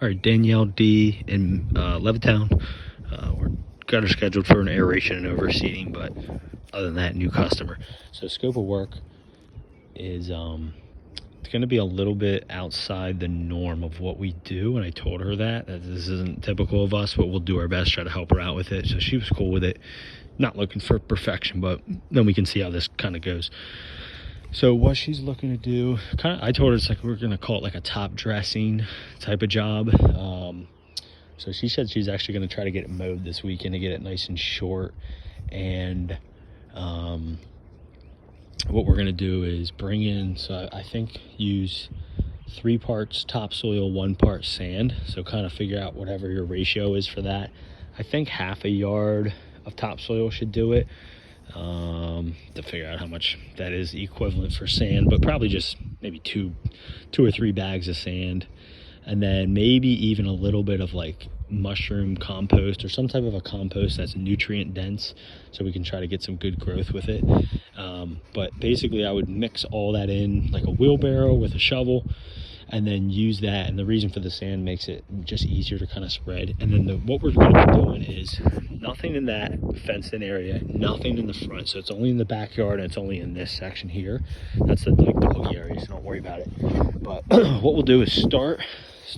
All right, Danielle D in Levittown. We're got her scheduled for an aeration and overseeding, but other than that, new customer. So scope of work is it's going to be a little bit outside the norm of what we do, and I told her that this isn't typical of us, but we'll do our best, try to help her out with it. So she was cool with it. Not looking for perfection, but then we can see how this kind of goes. So what she's looking to do, I told her it's like we're gonna call it like a top dressing type of job. So she said she's actually gonna try to get it mowed this weekend to get it nice and short. And what we're gonna do is bring in, so I think use 3 parts topsoil, 1 part sand. So kind of figure out whatever your ratio is for that. I think half a yard of topsoil should do it. To figure out how much that is equivalent for sand, but probably just maybe two or 3 bags of sand, and then maybe even a little bit of like mushroom compost or some type of a compost that's nutrient dense, so we can try to get some good growth with it. But basically I would mix all that in like a wheelbarrow with a shovel, and then use that, and the reason for the sand makes it just easier to kind of spread. And then what we're going to be doing is nothing in that fenced in area, nothing in the front, so it's only in the backyard, and it's only in this section here. That's the like doggy area, so don't worry about it. But what we'll do is start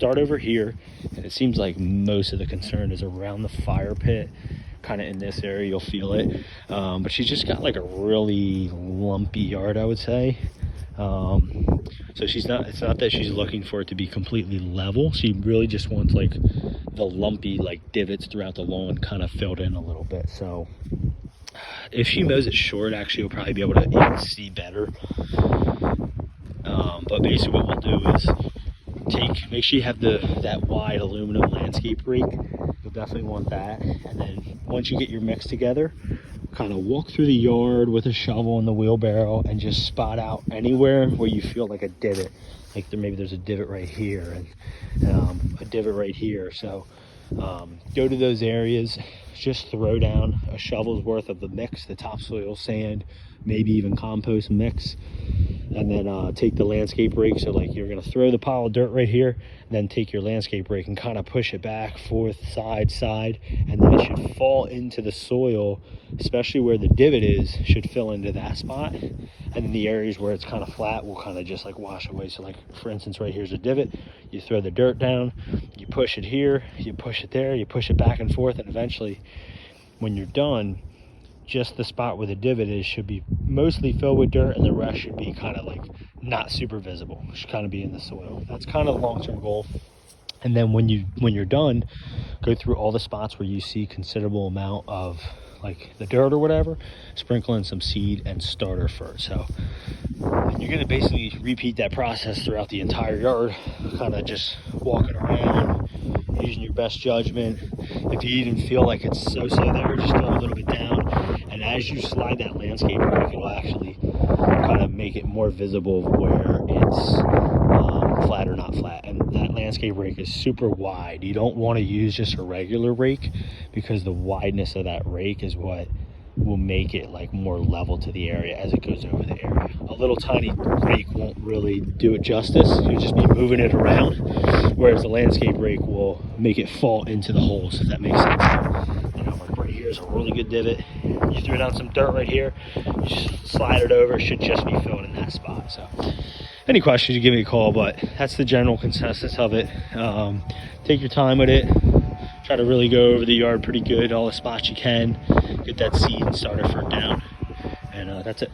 over here, and it seems like most of the concern is around the fire pit, kind of in this area. You'll feel it, but she's just got like a really lumpy yard, I would say. So it's not that she's looking for it to be completely level. She really just wants like the lumpy like divots throughout the lawn kind of filled in a little bit. So if she mows it short, actually you'll probably be able to even see better. But basically what we'll do is make sure you have that wide aluminum landscape rake. You'll definitely want that. And then once you get your mix together, kind of walk through the yard with a shovel and the wheelbarrow and just spot out anywhere where you feel like a divot. Like maybe there's a divot right here and a divot right here. So go to those areas, just throw down a shovel's worth of the mix, the topsoil, sand, maybe even compost mix, and then take the landscape rake. So like you're gonna throw the pile of dirt right here, then take your landscape rake and kind of push it back, forth, side, and then it should fall into the soil, especially where the divot is, should fill into that spot. And then the areas where it's kind of flat will kind of just like wash away. So like for instance, right here's a divot, you throw the dirt down, you push it here, you push it there, you push it back and forth, and eventually when you're done, just the spot where the divot is should be mostly filled with dirt, and the rest should be kind of like not super visible. It should kind of be in the soil. That's kind of the long-term goal. And then when you're done, go through all the spots where you see considerable amount of like the dirt or whatever, sprinkle in some seed and starter fert. So you're going to basically repeat that process throughout the entire yard, kind of just walking around, using your best judgment. If you even feel like it's so-so there, just throw a little bit down. And as you slide that landscape rake, it'll actually kind of make it more visible of where it's flat or not flat. And that landscape rake is super wide. You don't want to use just a regular rake, because the wideness of that rake is what will make it like more level to the area as it goes over the area. A little tiny rake won't really do it justice. You'll just be moving it around, whereas the landscape rake will make it fall into the holes, if that makes sense. You know, like right here is a really good divot. You threw down some dirt right here, you just slide it over, it should just be filled in that spot. So any questions, you give me a call, but that's the general consensus of it. Take your time with it. Try to really go over the yard pretty good, all the spots you can. Get that seed and starter fert down, and that's it.